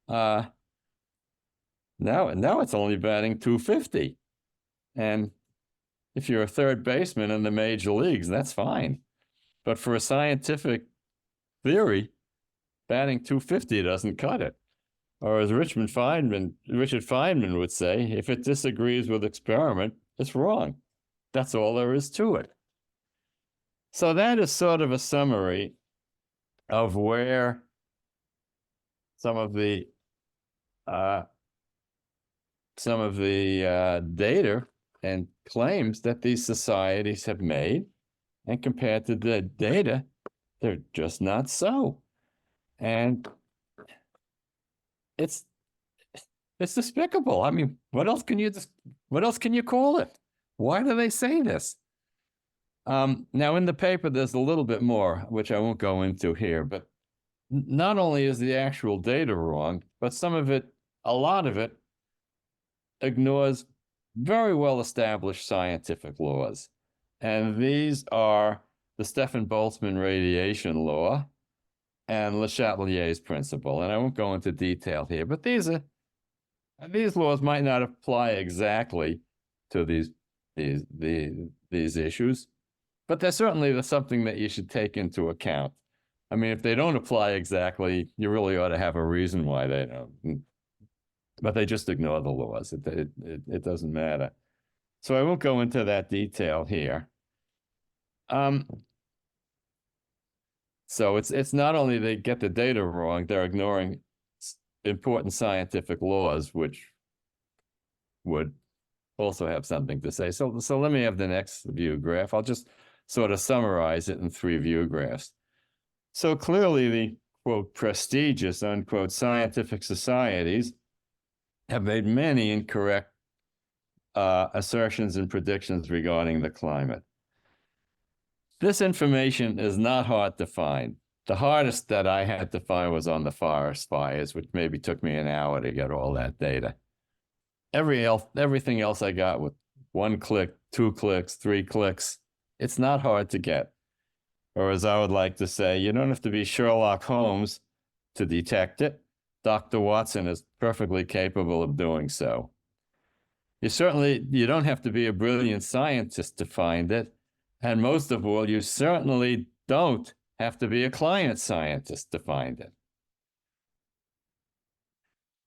now it's only batting 250. And if you're a third baseman in the major leagues, that's fine. But for a scientific theory, batting 250 doesn't cut it. Or as Richard Feynman would say, if it disagrees with experiment, it's wrong. That's all there is to it. So that is sort of a summary of where some of the data and claims that these societies have made, and compared to the data, they're just not so. And it's despicable. I mean, what else can you call it? Why do they say this? Now, in the paper, there's a little bit more, which I won't go into here, but not only is the actual data wrong, but some of it, a lot of it, ignores very well established scientific laws. And these are the Stefan Boltzmann radiation law and Le Chatelier's principle. And I won't go into detail here, but these laws might not apply exactly to these issues, but they're certainly something that you should take into account. I mean, if they don't apply exactly, you really ought to have a reason why they don't. But they just ignore the laws. It doesn't matter. So I won't go into that detail here. So it's not only they get the data wrong, they're ignoring important scientific laws, which would also have something to say. So let me have the next view graph. I'll just sort of summarize it in 3 view graphs. So clearly the, quote, prestigious, unquote, scientific societies have made many incorrect assertions and predictions regarding the climate. This information is not hard to find. The hardest that I had to find was on the forest fires, which maybe took me an hour to get all that data. Everything else I got with 1 click, 2 clicks, 3 clicks. It's not hard to get. Or as I would like to say, you don't have to be Sherlock Holmes to detect it. Dr. Watson is perfectly capable of doing so. You don't have to be a brilliant scientist to find it. And most of all, you certainly don't have to be a climate scientist to find it.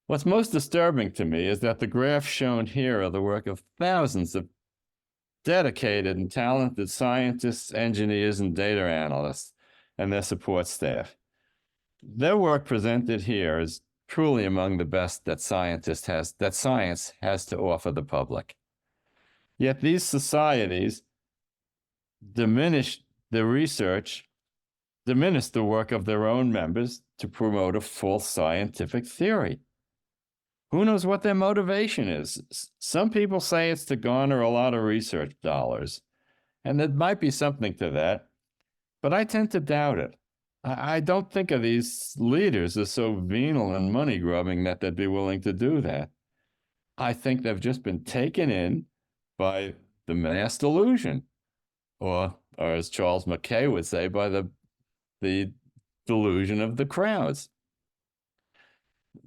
What's most disturbing to me is that the graphs shown here are the work of thousands of dedicated and talented scientists, engineers, and data analysts and their support staff. Their work presented here is truly among the best that science has to offer the public. Yet these societies diminish the work of their own members to promote a false scientific theory. Who knows what their motivation is? Some people say it's to garner a lot of research dollars, and there might be something to that, but I tend to doubt it. I don't think of these leaders as so venal and money-grubbing that they'd be willing to do that. I think they've just been taken in by the mass delusion, or as Charles Mackay would say, by the delusion of the crowds.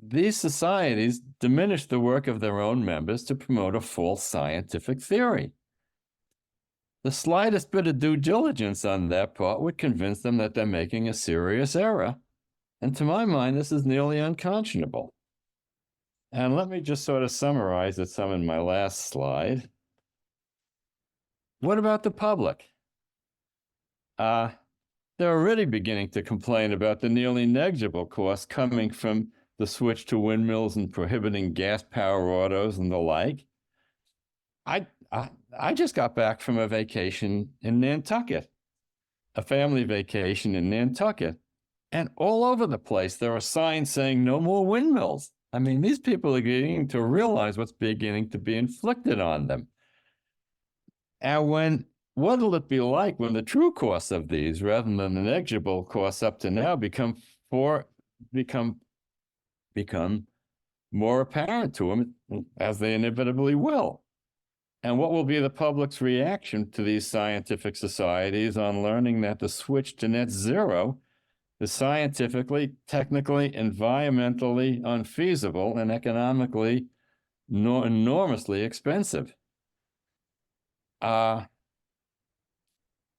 These societies diminish the work of their own members to promote a false scientific theory. The slightest bit of due diligence on their part would convince them that they're making a serious error. And to my mind, this is nearly unconscionable. And let me just sort of summarize it some in my last slide. What about the public? They're already beginning to complain about the nearly negligible costs coming from the switch to windmills and prohibiting gas-powered autos and the like. I just got back from a vacation in Nantucket, a family vacation in Nantucket, and all over the place there are signs saying no more windmills. I mean, these people are beginning to realize what's beginning to be inflicted on them. And what will it be like when the true costs of these, rather than the negligible costs up to now, become more apparent to them, as they inevitably will? And what will be the public's reaction to these scientific societies on learning that the switch to net zero is scientifically, technically, environmentally unfeasible and economically enormously expensive? The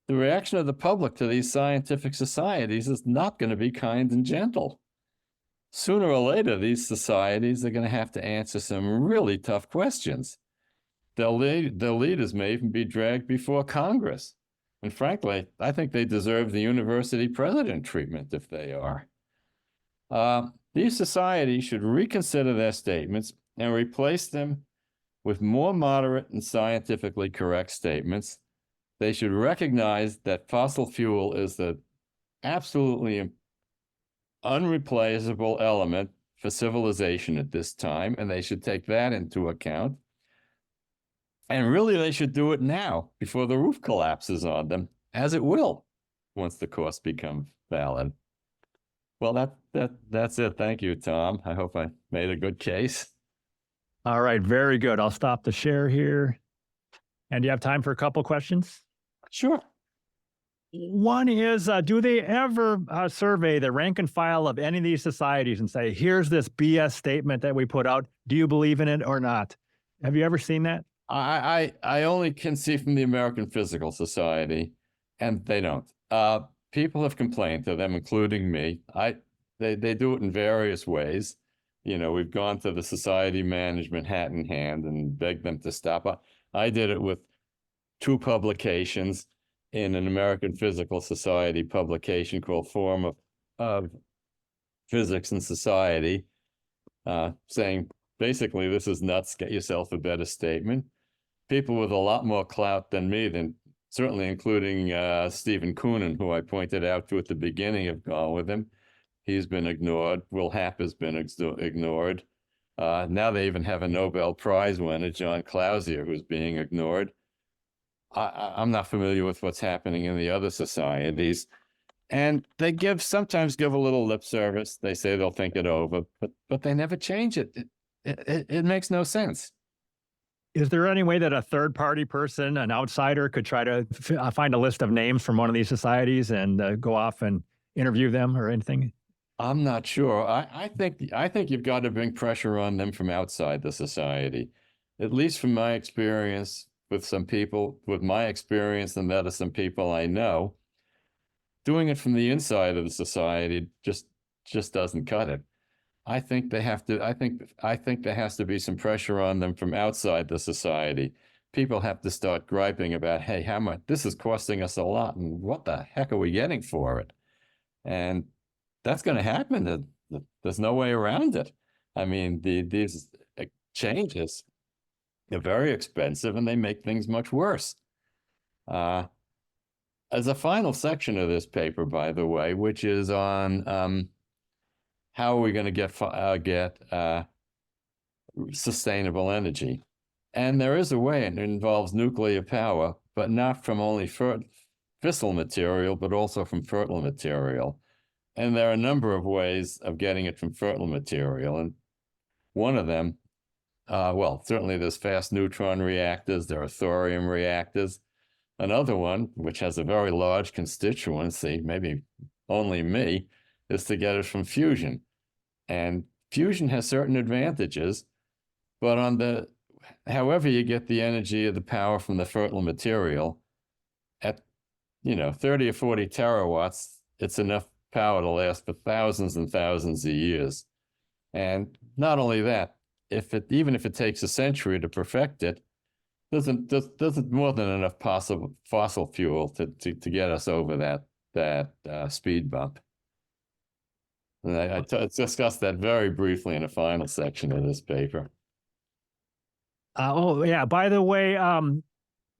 reaction of the public to these scientific societies is not going to be kind and gentle. Sooner or later, these societies are going to have to answer some really tough questions. Their leaders may even be dragged before Congress. And frankly, I think they deserve the university president treatment if they are. These societies should reconsider their statements and replace them with more moderate and scientifically correct statements. They should recognize that fossil fuel is the absolutely unreplaceable element for civilization at this time, and they should take that into account. And really, they should do it now before the roof collapses on them, as it will once the costs become valid. Well, that's it. Thank you, Tom. I hope I made a good case. All right, very good. I'll stop the share here. And do you have time for a couple questions? Sure. One is, do they ever survey the rank and file of any of these societies and say, here's this BS statement that we put out. Do you believe in it or not? Have you ever seen that? I only can see from the American Physical Society, and they don't. People have complained to them, including me. They do it in various ways. You know, we've gone to the society management hat in hand and begged them to stop. I did it with 2 publications in an American Physical Society publication called Form of Physics and Society, saying basically, this is nuts, get yourself a better statement. People with a lot more clout than me, certainly including Stephen Koonin, who I pointed out to at the beginning, have gone with him. He's been ignored. Will Happ has been ignored. Now they even have a Nobel Prize winner, John Clausier, who's being ignored. I'm not familiar with what's happening in the other societies. And they sometimes give a little lip service. They say they'll think it over, but they never change it. It makes no sense. Is there any way that a third-party person, an outsider, could try to find a list of names from one of these societies and go off and interview them or anything? I'm not sure. I think you've got to bring pressure on them from outside the society. At least from my experience with some people, with my experience and that of some people I know, doing it from the inside of the society just doesn't cut it. I think they have to. I think there has to be some pressure on them from outside the society. People have to start griping about, hey, how much this is costing us a lot, and what the heck are we getting for it? And that's going to happen. There's no way around it. I mean, these changes are very expensive, and they make things much worse. As a final section of this paper, by the way, which is on how are we going to get sustainable energy? And there is a way, and it involves nuclear power, but not from only fissile material, but also from fertile material. And there are a number of ways of getting it from fertile material. And one of them, well, certainly there's fast neutron reactors, there are thorium reactors. Another one, which has a very large constituency, maybe only me, is to get it from fusion. And fusion has certain advantages, but however you get the energy or the power from the fertile material, at 30 or 40 terawatts, it's enough power to last for thousands and thousands of years. And not only that, even if it takes a century to perfect it, doesn't more than enough fossil fuel to get us over that speed bump. And I discussed that very briefly in the final section of this paper. Oh, yeah. By the way,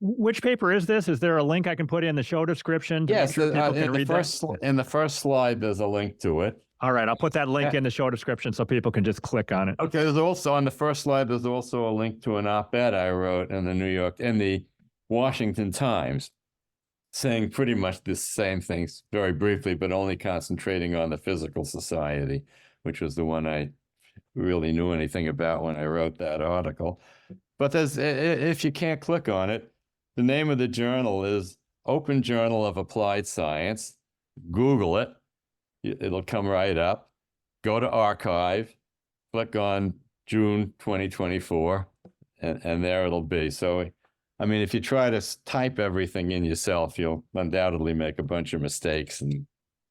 which paper is this? Is there a link I can put in the show description? Yes, in the first slide, there's a link to it. All right, I'll put that link in the show description so people can just click on it. Okay, there's also on the first slide, there's also a link to an op-ed I wrote in the Washington Times, saying pretty much the same things very briefly, but only concentrating on the physical society, which was the one I really knew anything about when I wrote that article. But if you can't click on it, the name of the journal is Open Journal of Applied Science. Google it. It'll come right up. Go to archive, click on June 2024, and there it'll be. So, I mean, if you try to type everything in yourself, you'll undoubtedly make a bunch of mistakes, and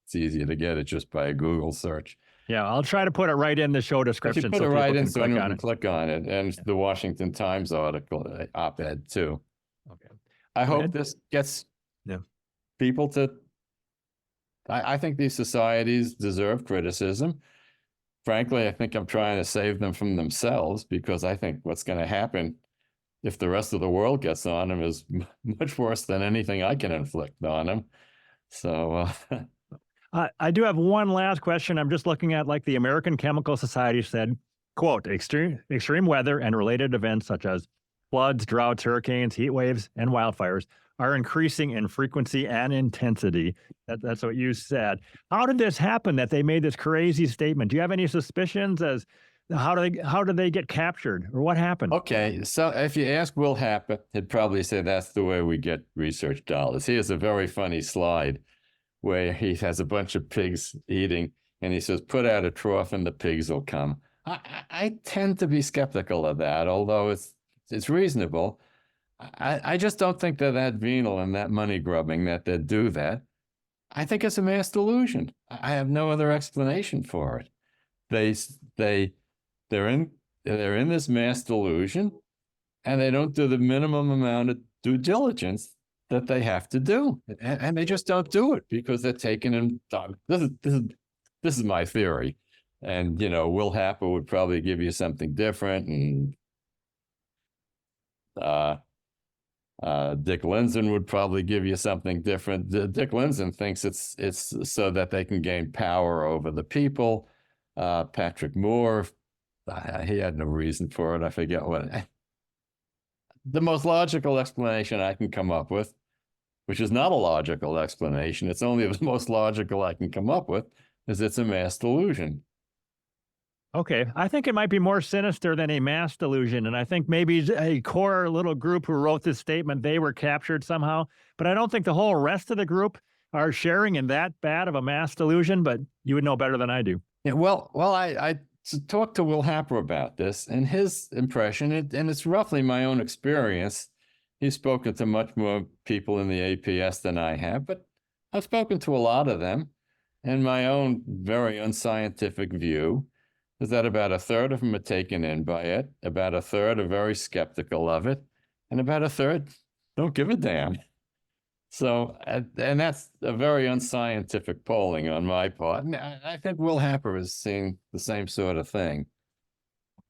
it's easier to get it just by a Google search. Yeah, I'll try to put it right in the show description. If you put it right in so anyone can click on it, and the Washington Times article, op-ed too. Okay. I hope this gets people to. I think these societies deserve criticism. Frankly, I think I'm trying to save them from themselves, because I think what's going to happen if the rest of the world gets on them is much worse than anything I can inflict on them. So I do have one last question. I'm just looking at, like, the American Chemical Society said, quote, extreme weather and related events such as floods, droughts, hurricanes, heat waves, and wildfires are increasing in frequency and intensity. That's what you said. How did this happen that they made this crazy statement? Do you have any suspicions as how did they get captured or what happened? Okay, so if you ask Will Happer, he'd probably say that's the way we get research dollars. He has a very funny slide where he has a bunch of pigs eating, and he says, "Put out a trough and the pigs will come." I tend to be skeptical of that, although it's reasonable. I just don't think they're that venal and that money grubbing that they'd do that. I think it's a mass delusion. I have no other explanation for it. They're in this mass delusion, and they don't do the minimum amount of due diligence that they have to do, and they just don't do it because they're taken in. This is my theory, and Will Happer would probably give you something different, and Dick Lindzen would probably give you something different. Dick Lindzen thinks it's so that they can gain power over the people. Patrick Moore, he had no reason for it. I forget what. The most logical explanation I can come up with, which is not a logical explanation, it's only the most logical I can come up with, is it's a mass delusion. Okay, I think it might be more sinister than a mass delusion, and I think maybe a core little group who wrote this statement, they were captured somehow, but I don't think the whole rest of the group are sharing in that bad of a mass delusion, but you would know better than I do. Yeah, well, I talked to Will Happer about this, and his impression, and it's roughly my own experience. He's spoken to much more people in the APS than I have, but I've spoken to a lot of them, and my own very unscientific view is that about a third of them are taken in by it, about a third are very skeptical of it, and about a third don't give a damn. So, and that's a very unscientific polling on my part. And I think Will Happer is seeing the same sort of thing.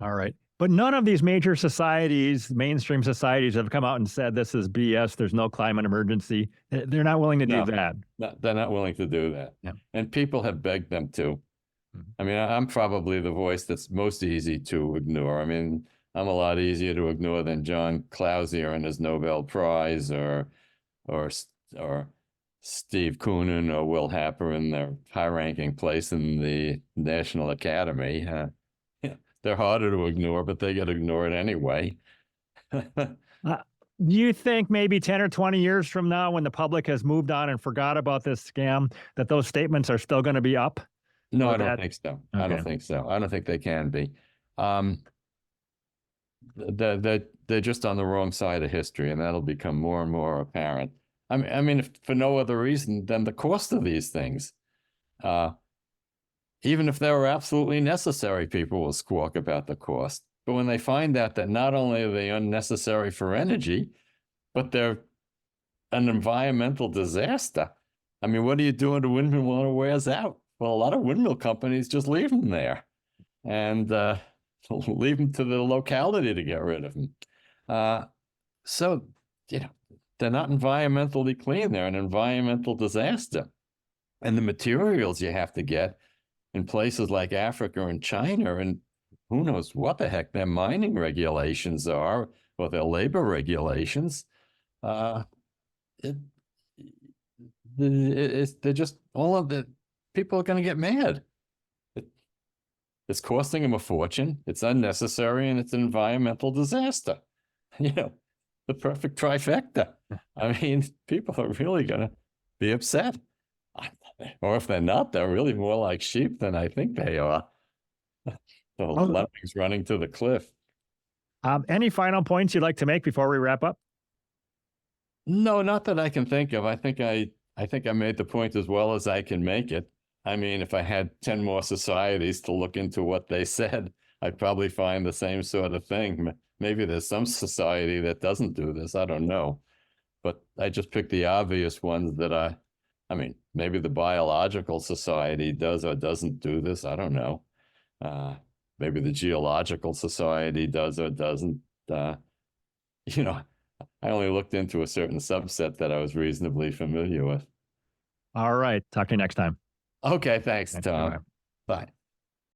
All right. But none of these major societies, mainstream societies, have come out and said this is BS. There's no climate emergency. They're not willing to do that. They're not willing to do that. Yeah. And people have begged them to. I mean, I'm probably the voice that's most easy to ignore. I mean, I'm a lot easier to ignore than John Clausier and his Nobel Prize, or Steve Koonin or Will Happer in their high-ranking place in the National Academy. They're harder to ignore, but they get ignored anyway. Do you think maybe 10 or 20 years from now, when the public has moved on and forgot about this scam, that those statements are still going to be up? No, I don't think so. Okay. I don't think so. I don't think they can be. They're just on the wrong side of history, and that'll become more and more apparent. I mean, if for no other reason than the cost of these things. Even if they were absolutely necessary, people will squawk about the cost. But when they find out that not only are they unnecessary for energy, but they're an environmental disaster. I mean, what are you doing to windmill when it wears out? Well, a lot of windmill companies just leave them there and leave them to the locality to get rid of them. So, they're not environmentally clean. They're an environmental disaster. And the materials you have to get in places like Africa and China, and who knows what the heck their mining regulations are, or their labor regulations, they're just, all of the people are going to get mad. It's costing them a fortune, it's unnecessary, and it's an environmental disaster. The perfect trifecta. I mean, people are really going to be upset. Or if they're not, they're really more like sheep than I think they are. The lemmings running to the cliff. Any final points you'd like to make before we wrap up? No, not that I can think of. I think I made the point as well as I can make it. I mean, if I had 10 more societies to look into what they said, I'd probably find the same sort of thing. Maybe there's some society that doesn't do this. I don't know. But I just picked the obvious ones that I mean, maybe the Biological Society does or doesn't do this. I don't know. Maybe the Geological Society does or doesn't. I only looked into a certain subset that I was reasonably familiar with. All right. Talk to you next time. Okay. Thanks, Tom. Bye.